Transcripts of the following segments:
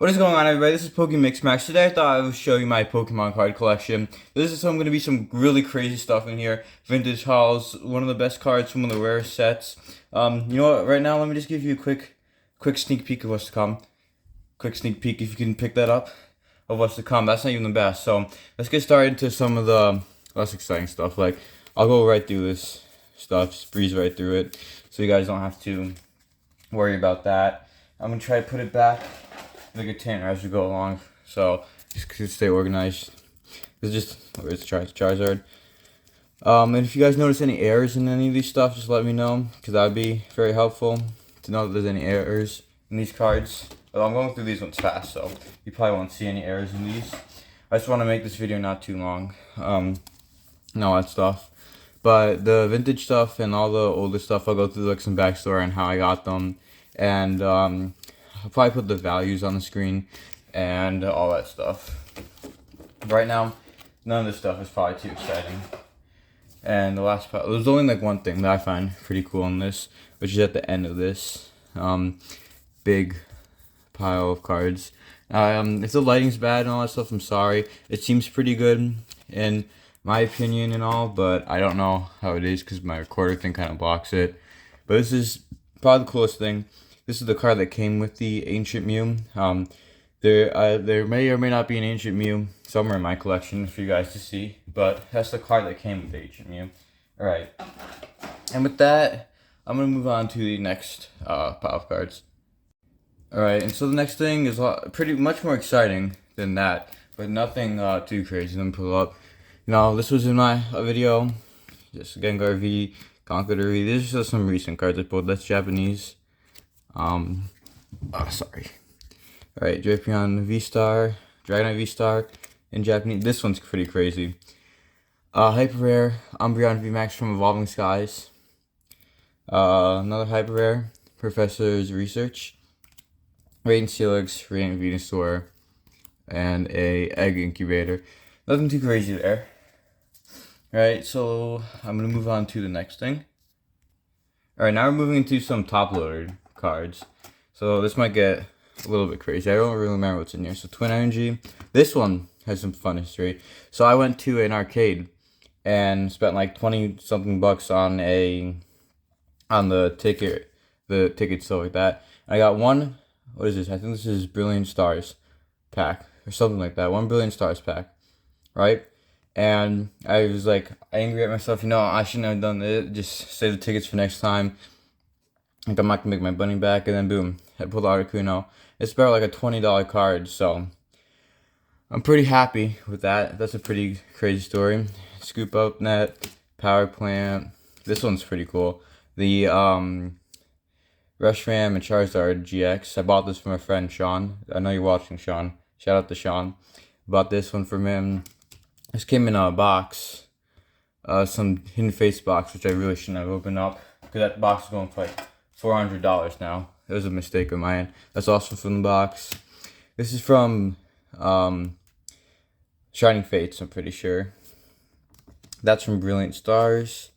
What is going on, everybody? This is PokéMixMax. Today I thought I would show you my Pokemon card collection. This is going to be some really crazy stuff in here. Vintage hauls, one of the best cards from one of the rarest sets. You know what? Right now, let me just give you a quick sneak peek of what's to come. Quick sneak peek, if you can pick that up, of what's to come. That's not even the best. So let's get started to some of the less exciting stuff. Like, I'll go right through this stuff, just breeze right through it, so you guys don't have to worry about that. I'm gonna try to put it back in the container as we go along, so just stay organized. This is just where's Charizard. And if you guys notice any errors in any of these stuff, just let me know, because that would be very helpful to know that there's any errors in these cards. Well, I'm going through these ones fast, so you probably won't see any errors in these. I just want to make this video not too long, and all that stuff. But the vintage stuff and all the older stuff, I'll go through like some backstory on how I got them, and I'll probably put the values on the screen and all that stuff. Right now, none of this stuff is probably too exciting. And the last part, there's only like one thing that I find pretty cool in this, which is at the end of this big pile of cards. If the lighting's bad and all that stuff, I'm sorry. It seems pretty good in my opinion and all, but I don't know how it is because my recorder thing kind of blocks it. But this is probably the coolest thing. This is the card that came with the Ancient Mew. There may or may not be an Ancient Mew somewhere in my collection for you guys to see, but that's the card that came with the Ancient Mew. Alright, and with that, I'm going to move on to the next pile of cards. Alright, and so the next thing is pretty much more exciting than that, but nothing too crazy. Let me pull it up. Now, this was in my video, just Gengar V, Conqueror V. These are just some recent cards I pulled. That's Japanese. Sorry. Alright, Drapion V-Star, Dragonite V-Star in Japanese. This one's pretty crazy. Hyper Rare, Umbreon VMAX from Evolving Skies. Another Hyper Rare, Professor's Research. Radiant Steelix, Radiant Venusaur, and a Egg Incubator. Nothing too crazy there. Alright, so I'm going to move on to the next thing. Alright, now we're moving into some top-loaded cards. So this might get a little bit crazy. I don't really remember what's in here. So Twin Energy. This one has some fun history. So I went to an arcade and spent like 20-something bucks on the ticket, stuff like that. I got one, what is this? I think this is Brilliant Stars pack or something like that. 1 Brilliant Stars pack, right? And I was like angry at myself, I shouldn't have done it. Just save the tickets for next time. Like, I'm not gonna make my money back. And then boom, I pulled out Articuno. It's about like a $20 card, so I'm pretty happy with that. That's a pretty crazy story. Scoop Up Net, Power Plant. This one's pretty cool. The Rushram and Charizard GX. I bought this from a friend, Sean. I know you're watching, Sean. Shout out to Sean. Bought this one from him. This came in a box, some Hidden Face box, which I really shouldn't have opened up, because that box is going for like $400 now. It was a mistake of mine. That's also from the box. This is from Shining Fates, I'm pretty sure. That's from Brilliant Stars.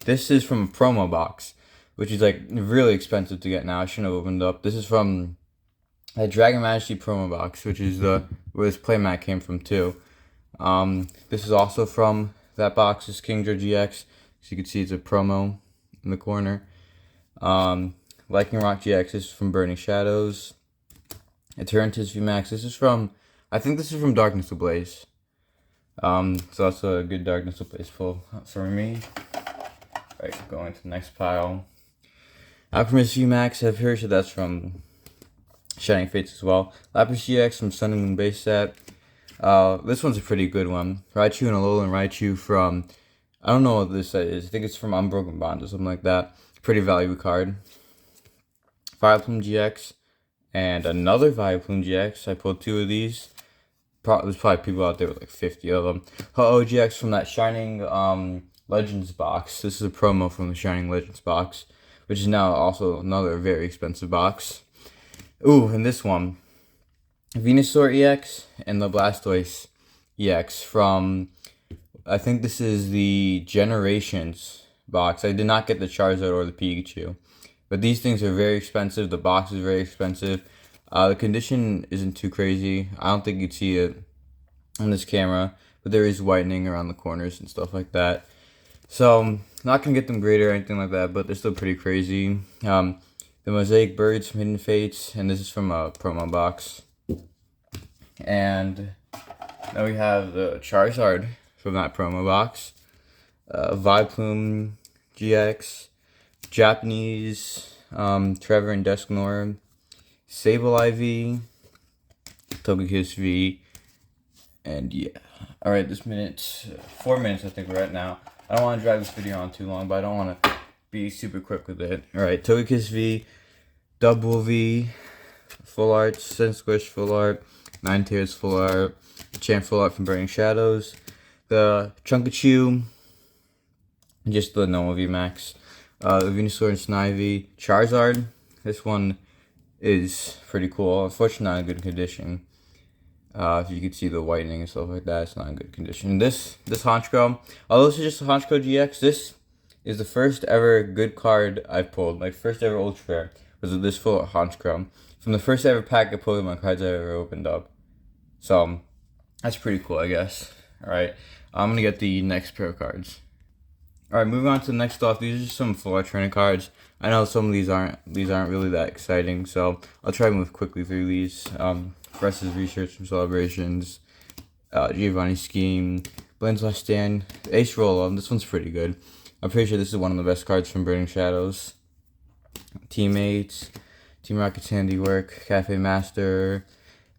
This is from a promo box, which is like really expensive to get now. I shouldn't have opened up. This is from a Dragon Majesty promo box, which is where this playmat came from too. This is also from that box. This is Kingdra GX. As you can see, it's a promo in the corner. Liking Rock GX is from Burning Shadows. Eternatus VMAX. This is from, I think this is from Darkness Ablaze. So that's a good Darkness Ablaze pull for me. Alright, going to the next pile. Alchemist VMAX. I've heard that's from Shining Fates as well. Lapras GX from Sun and Moon base set. This one's a pretty good one. Raichu and Alolan Raichu from, I don't know what this is. I think it's from Unbroken Bond or something like that. Pretty valuable card. Vileplume GX and another Vileplume GX. I pulled 2 of these. There's probably people out there with like 50 of them. Ho-Oh GX from that Shining Legends box. This is a promo from the Shining Legends box, which is now also another very expensive box. Ooh, and this one. Venusaur EX and the Blastoise EX from, I think this is the Generations box. I did not get the Charizard or the Pikachu. But these things are very expensive. The box is very expensive. The condition isn't too crazy. I don't think you'd see it on this camera, but there is whitening around the corners and stuff like that. So not gonna get them graded or anything like that, but they're still pretty crazy. The Mosaic Birds from Hidden Fates, and this is from a promo box. And now we have the Charizard from that promo box. Viplume GX, Japanese, Trevor and Dusknoir, Sableye V, Togekiss V, and yeah. Alright, this minute, 4 minutes I think we're at now. I don't want to drag this video on too long, but I don't want to be super quick with it. Alright, Togekiss V, Double V, Full Art, Sensquish Full Art, Ninetales Full Art, Champ Full Art from Burning Shadows, the Chunkachu, just the normal VMAX, the Venusaur and Snivy, Charizard. This one is pretty cool. Unfortunately, not in good condition. If you could see the whitening and stuff like that, it's not in good condition. This Honchkrow, although this is just a Honchkrow GX, this is the first ever good card I've pulled. My first ever ultra rare was this full Honchkrow from the first ever pack of Pokemon cards I ever opened up. So that's pretty cool, I guess. All right, I'm gonna get the next pair of cards. All right, moving on to the next stuff. These are just some full art training cards. I know some of these aren't really that exciting, so I'll try to move quickly through these. Versus Research from Celebrations, Giovanni Scheme, Blaine's Last Stand, Ace Roll. This one's pretty good. I'm pretty sure this is one of the best cards from Burning Shadows. Teammates, Team Rocket's Handiwork, Cafe Master,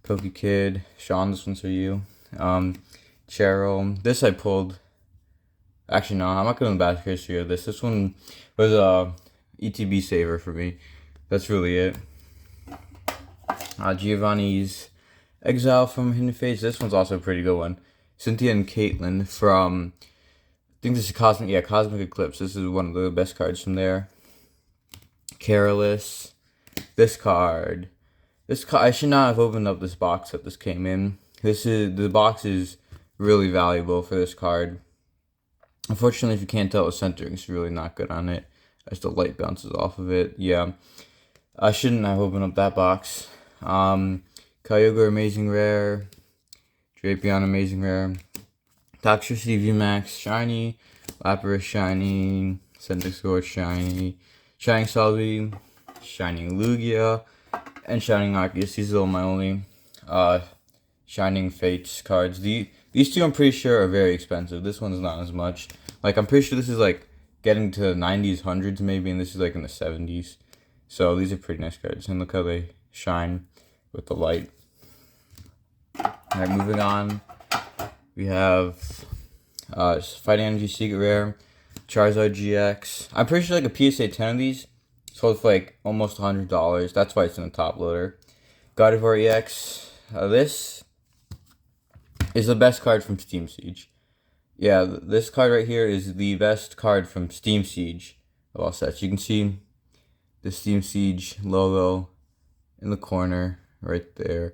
Poke Kid, Sean, this one's for you. Cheryl, this I pulled. Actually, no, I'm not going to the back history of this. This one was a ETB saver for me. That's really it. Giovanni's Exile from Hidden Fates. This one's also a pretty good one. Cynthia and Caitlin from, I think this is Cosmic Eclipse. This is one of the best cards from there. Careless. This card. I should not have opened up this box that this came in. The box is really valuable for this card. Unfortunately, if you can't tell, the centering is really not good on it, as the light bounces off of it. Yeah, I shouldn't have opened up that box. Kyogre Amazing Rare, Drapion Amazing Rare, Toxtricity VMAX Shiny, Lapras Shiny, Sentexgore Shiny, Shining Salvi, Shining Lugia, and Shining Arceus. These are all my only Shining Fates cards. These two I'm pretty sure are very expensive. This one's not as much. Like, I'm pretty sure this is like getting to 90s, 100s maybe, and this is like in the 70s. So these are pretty nice cards, and look how they shine with the light. Alright, moving on. We have Fighting Energy Secret Rare, Charizard GX. I'm pretty sure like a PSA 10 of these sold for like almost $100. That's why it's in the top loader. Gardevoir EX. This is the best card from Steam Siege. Yeah, this card right here is the best card from Steam Siege of all sets. You can see the Steam Siege logo in the corner right there.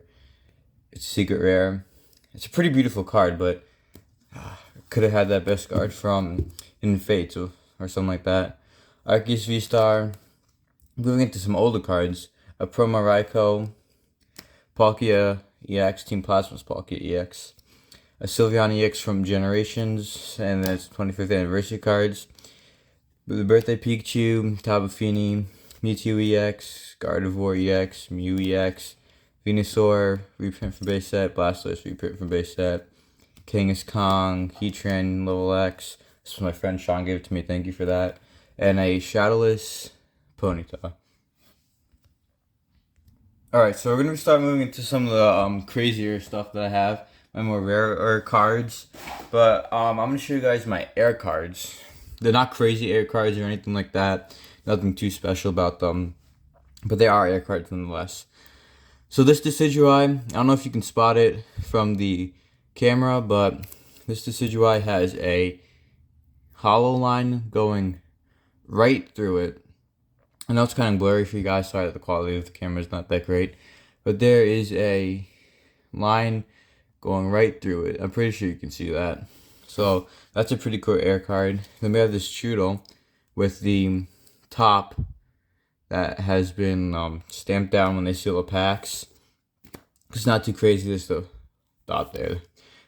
It's secret rare. It's a pretty beautiful card, but could have had that best card from Hidden Fates or something like that. Arceus V-Star. Moving into some older cards. A Promo Raikou, Palkia EX, Team Plasma's Palkia EX. A Sylveon EX from Generations, and that's 25th anniversary cards. The Birthday Pikachu, Tabu Fini, Mewtwo EX, Gardevoir EX, Mew EX, Venusaur, reprint from base set, Blastoise, reprint from base set, Kangaskhan, Heatran, Level X. This was my friend Sean gave it to me, thank you for that. And a Shadowless Ponyta. Alright, so we're going to start moving into some of the crazier stuff that I have, my more rare cards. But I'm going to show you guys my air cards. They're not crazy air cards or anything like that. Nothing too special about them. But they are air cards nonetheless. So this Decidueye, I don't know if you can spot it from the camera, but this Decidueye has a hollow line going right through it. I know it's kind of blurry for you guys, sorry that the quality of the camera is not that great. But there is a line going right through it. I'm pretty sure you can see that. So that's a pretty cool air card. Then we have this Choodle with the top that has been stamped down when they seal the packs. It's not too crazy. There's the dot there.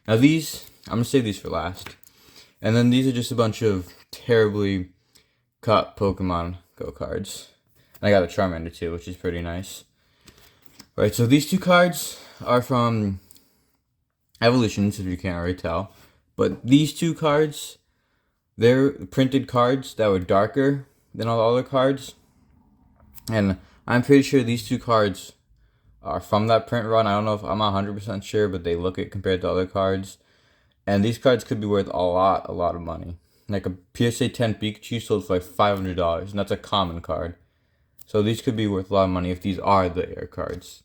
Now these, I'm gonna save these for last. And then these are just a bunch of terribly cut Pokemon Go cards. And I got a Charmander too, which is pretty nice. Right, so these two cards are from Evolutions, if you can't already tell. But these two cards, they're printed cards that were darker than all the other cards. And I'm pretty sure these two cards are from that print run. I don't know if I'm not 100% sure, but they look it compared to other cards. And these cards could be worth a lot of money. Like a PSA 10 Pikachu sold for like $500, and that's a common card. So these could be worth a lot of money if these are the air cards.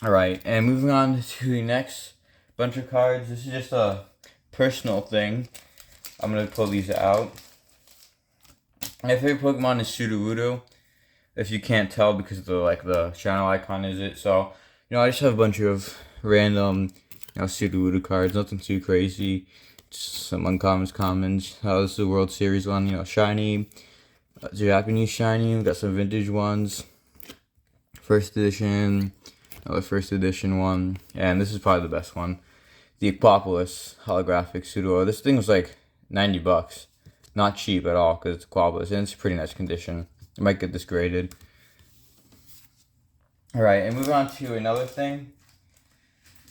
Alright, and moving on to the next bunch of cards. This is just a personal thing. I'm going to pull these out. My favorite Pokemon is Sudowoodo. If you can't tell because the channel icon is it. So, I just have a bunch of random, Sudowoodo cards. Nothing too crazy. Just some uncommons, commons. This is the World Series one, shiny. Japanese shiny. We got some vintage ones. First edition. Another first edition one. And this is probably the best one. The Aquapolis holographic Sudowoodo. This thing was like $90. Not cheap at all because it's Aquapolis. And it's a pretty nice condition. I might get this graded. Alright, and moving on to another thing.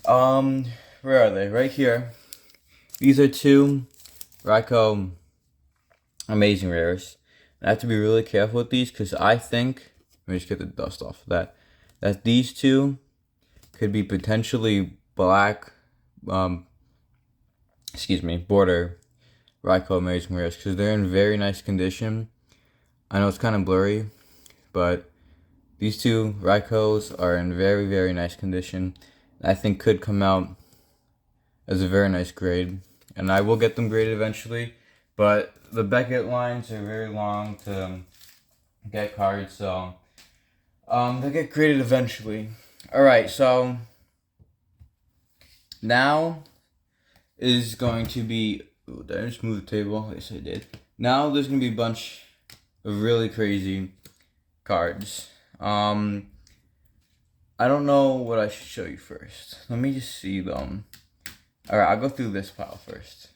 Where are they? Right here. These are two Raikou Amazing Rares. And I have to be really careful with these because I think, let me just get the dust off of that these two could be potentially black, border Raikou Amazing Rares because they're in very nice condition. I know it's kind of blurry, but these two Raikous are in very, very nice condition. I think could come out as a very nice grade. And I will get them graded eventually, but the Beckett lines are very long to get cards, so they'll get graded eventually. Alright, so now is going to be, did I just move the table? Yes, I did. Now there's going to be a bunch of really crazy cards. I don't know what I should show you first. Let me just see them. Alright, I'll go through this pile first.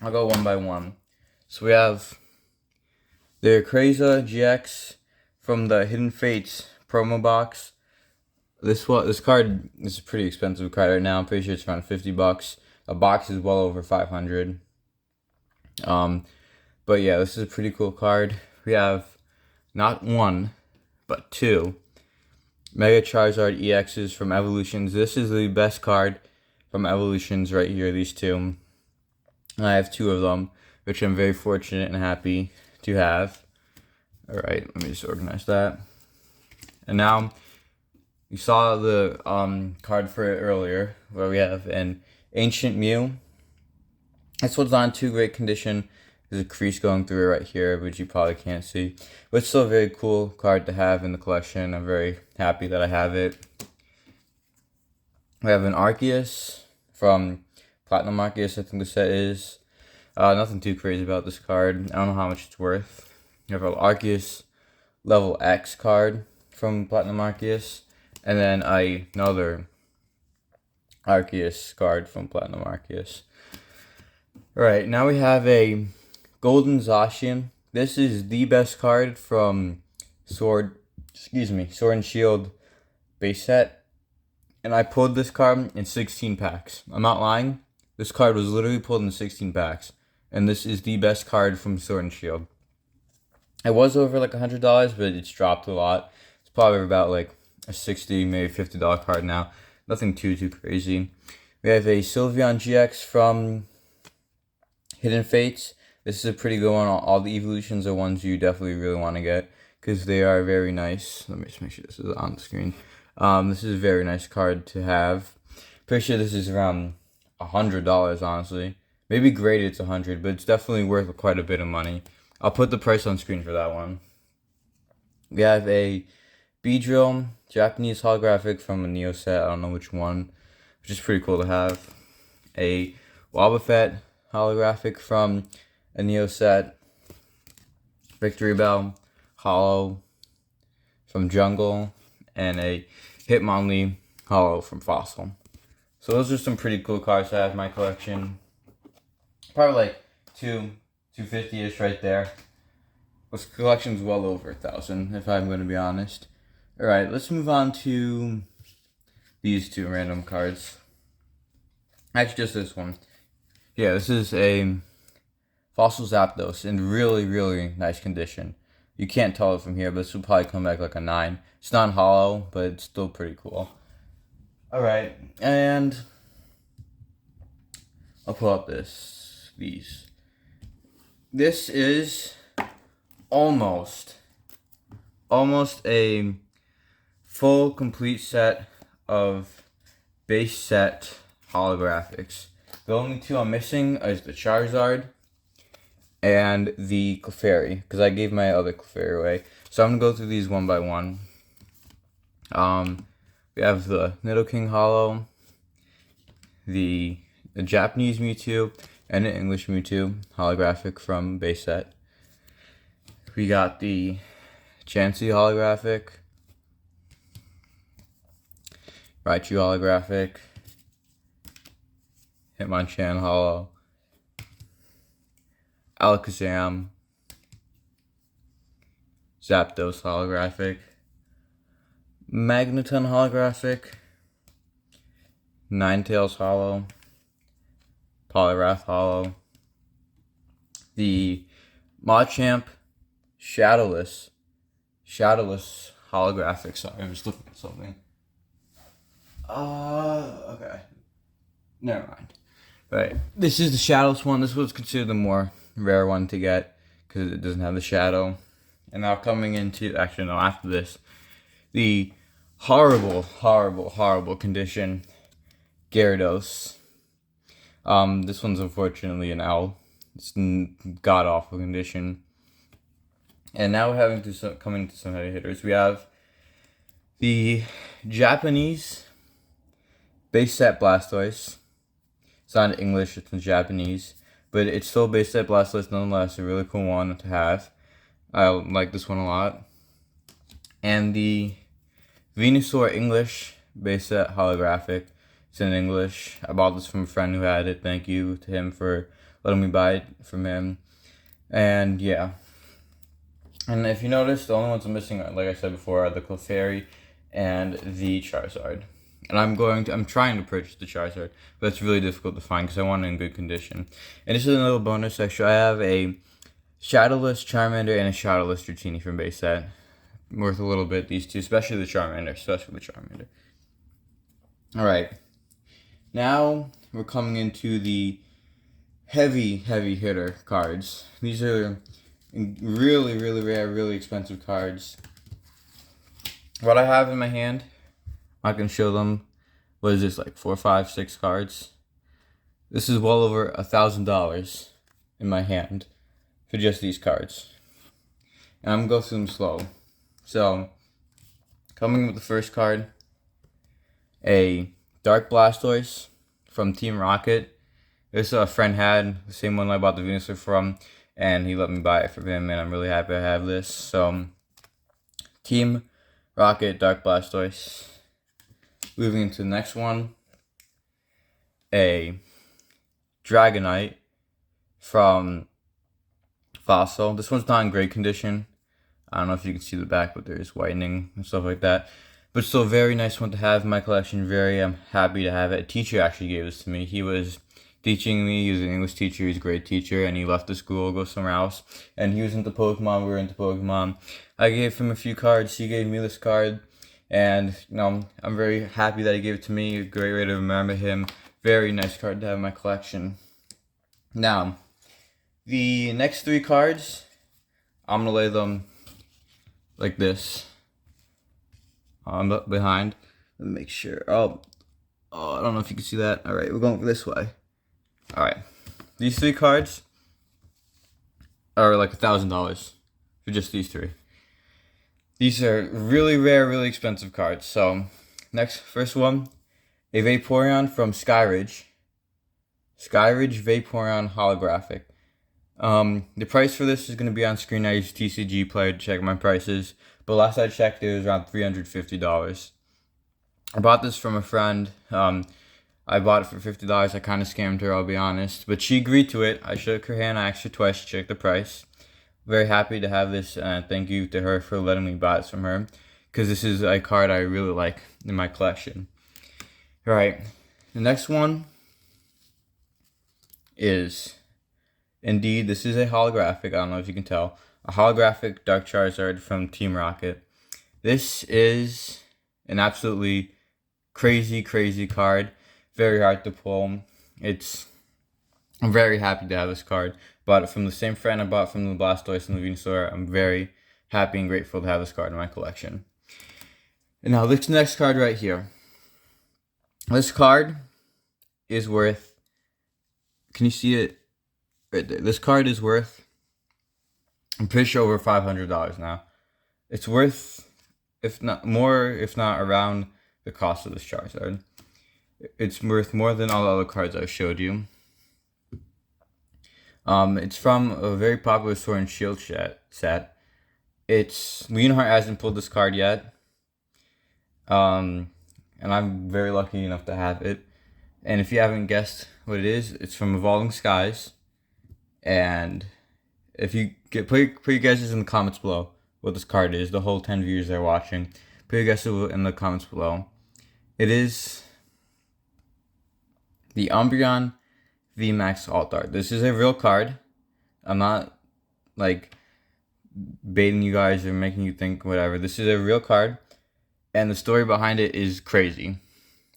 I'll go one by one. So we have the Rayquaza GX from the Hidden Fates promo box. This card is a pretty expensive card right now. I'm pretty sure it's around $50. A box is well over 500. But yeah, this is a pretty cool card. We have not one, but two Mega Charizard EXs from Evolutions. This is the best card from Evolutions right here, these two. And I have two of them, which I'm very fortunate and happy to have. Alright, let me just organize that. And now, you saw the card for it earlier, where we have an Ancient Mew. This one's not in too great condition. There's a crease going through it right here, which you probably can't see. But it's still a very cool card to have in the collection. I'm very happy that I have it. We have an Arceus from Platinum Arceus, I think the set is. Nothing too crazy about this card. I don't know how much it's worth. We have an Arceus Level X card from Platinum Arceus. And then another Arceus card from Platinum Arceus. Alright, now we have a Golden Zacian. This is the best card from Sword and Shield base set. And I pulled this card in 16 packs. I'm not lying. This card was literally pulled in 16 packs. And this is the best card from Sword and Shield. It was over like $100, but it's dropped a lot. It's probably about like a $60, maybe $50 card now. Nothing too crazy. We have a Sylveon GX from Hidden Fates. This is a pretty good one. All the evolutions are ones you definitely really want to get because they are very nice. Let me just make sure this is on the screen. This is a very nice card to have. Pretty sure this is around $100, honestly. Maybe graded it's $100, but it's definitely worth quite a bit of money. I'll put the price on screen for that one. We have a Beedrill Japanese holographic from a Neo set. I don't know which one, which is pretty cool to have. A Wobbuffet holographic from a Neo set. Victory Bell Hollow from Jungle. And a Hitmonlee Hollow from Fossil. So those are some pretty cool cards I have in my collection. Probably like 250-ish right there. This collection's well over 1,000, if I'm going to be honest. Alright, let's move on to these two random cards. Actually, just this one. Yeah, this is a Fossil Zapdos in really, really nice condition. You can't tell it from here, but this will probably come back like a 9. It's not hollow, but it's still pretty cool. Alright, and I'll pull up these. This is almost a full complete set of base set holographics. The only two I'm missing is the Charizard and the Clefairy, because I gave my other Clefairy away. So I'm going to go through these one by one. We have the Nidoking Hollow, the Japanese Mewtwo, and the English Mewtwo holographic from base set. We got the Chansey holographic, Raichu holographic, Hitmonchan hollow, Alakazam, Zapdos holographic, Magneton holographic, Ninetales hollow, Poliwrath hollow, the Machamp Shadowless holographic. Sorry, I'm just looking at something. Okay. Never mind. Right. This is the Shadowless one. This was considered the more rare one to get because it doesn't have the shadow. And now coming into, actually no, after this, the horrible condition Gyarados. This one's unfortunately an L. It's god awful condition. And now we're having to come into some heavy hitters. We have the Japanese base set Blastoise. It's not in English, it's in Japanese. But it's still base set Blastoise nonetheless. A really cool one to have. I like this one a lot. And the Venusaur English base set holographic. It's in English. I bought this from a friend who had it. Thank you to him for letting me buy it from him. And yeah. And if you notice, the only ones I'm missing, like I said before, are the Clefairy and the Charizard. And I'm trying to purchase the Charizard, but it's really difficult to find because I want it in good condition. And this is another bonus extra. I have a Shadowless Charmander and a Shadowless Dratini from base set. Worth a little bit, these two, especially the Charmander. Alright. Now, we're coming into the heavy hitter cards. These are really rare, really expensive cards. What I have in my hand, I can show them. What is this, like 4, 5, 6 cards? This is well over $1,000 in my hand for just these cards. And I'm gonna go through them slow. So, coming with the first card, a Dark Blastoise from Team Rocket. This a friend had, the same one I bought the Venusaur from, and he let me buy it from him, and I'm really happy I have this. So, Team Rocket Dark Blastoise. Moving into the next one, a Dragonite from Fossil. This one's not in great condition. I don't know if you can see the back, but there's whitening and stuff like that. But still a very nice one to have in my collection. I'm happy to have it. A teacher actually gave this to me. He was teaching me. He was an English teacher. He's a great teacher. And he left the school, go somewhere else. And he was into Pokemon. We were into Pokemon. I gave him a few cards. He gave me this card. And, I'm very happy that he gave it to me. A great way to remember him. Very nice card to have in my collection. Now, the next 3 cards, I'm going to lay them like this. Behind. Let me make sure. Oh, I don't know if you can see that. Alright, we're going this way. Alright. These 3 cards are like $1,000 for just these 3. These are really rare, really expensive cards. So, first one, a Vaporeon from Skyridge. Skyridge Vaporeon holographic. The price for this is going to be on screen. I use TCG Player to check my prices. But last I checked, it was around $350. I bought this from a friend. I bought it for $50. I kind of scammed her, I'll be honest. But she agreed to it. I shook her hand. I asked her twice to check the price. Very happy to have this, and thank you to her for letting me buy it from her, because this is a card I really like in my collection. Alright, the next one is, indeed, this is a holographic. I don't know if you can tell. A holographic Dark Charizard from Team Rocket. This is an absolutely crazy card. Very hard to pull. I'm very happy to have this card. Bought it from the same friend I bought from the Blastoise and the Venusaur. I'm very happy and grateful to have this card in my collection. And now this next card right here. This card is worth, can you see it right there? This card is worth, I'm pretty sure, over $500 now. It's worth, if not more, if not around the cost of this Charizard. It's worth more than all the other cards I showed you. It's from a very popular Sword and Shield set. Leonhardt hasn't pulled this card yet. And I'm very lucky enough to have it. And if you haven't guessed what it is, it's from Evolving Skies. And if you put your guesses in the comments below what this card is, the whole 10 viewers that are watching, put your guesses in the comments below. It is the Umbreon VMAX Alt Art. This is a real card. I'm not like baiting you guys or making you think whatever. This is a real card, and the story behind it is crazy.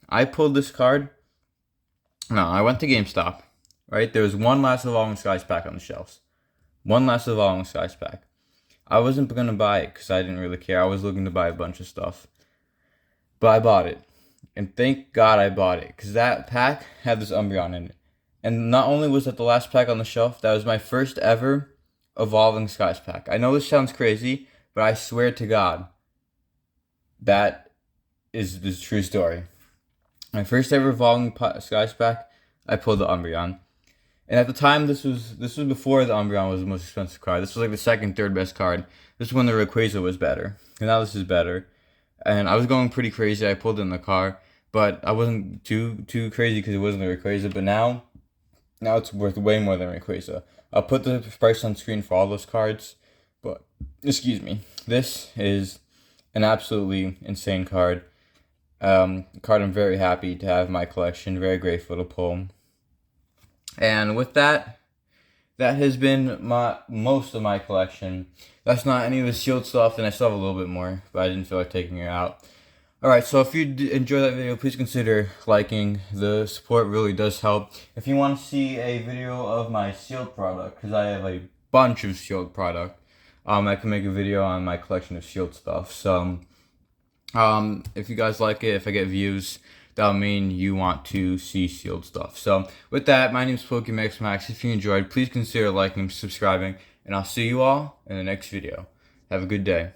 I pulled this card. No, I went to GameStop. Right, there was one last Evolving Skies pack on the shelves. One last Evolving Skies pack. I wasn't gonna buy it because I didn't really care. I was looking to buy a bunch of stuff, but I bought it, and thank God I bought it, because that pack had this Umbreon in it. And not only was that the last pack on the shelf, that was my first ever Evolving Skies pack. I know this sounds crazy, but I swear to God, that is the true story. My first ever Evolving Skies pack, I pulled the Umbreon. And at the time, this was before the Umbreon was the most expensive card. This was like the second, third best card. This is when the Rayquaza was better. And now this is better. And I was going pretty crazy. I pulled it in the car, but I wasn't too crazy because it wasn't the Rayquaza. But now it's worth way more than Rayquaza. I'll put the price on screen for all those cards, but excuse me. This is an absolutely insane card. Card I'm very happy to have in my collection. Very grateful to pull. And with that, that has been most of my collection. That's not any of the sealed stuff, and I still have a little bit more, but I didn't feel like taking it out. Alright, so if you enjoyed that video, please consider liking. The support really does help. If you want to see a video of my sealed product, because I have a bunch of sealed product, I can make a video on my collection of sealed stuff. So, if you guys like it, if I get views, that'll mean you want to see sealed stuff. So, with that, my name is Pokemon Max. If you enjoyed, please consider liking and subscribing, and I'll see you all in the next video. Have a good day.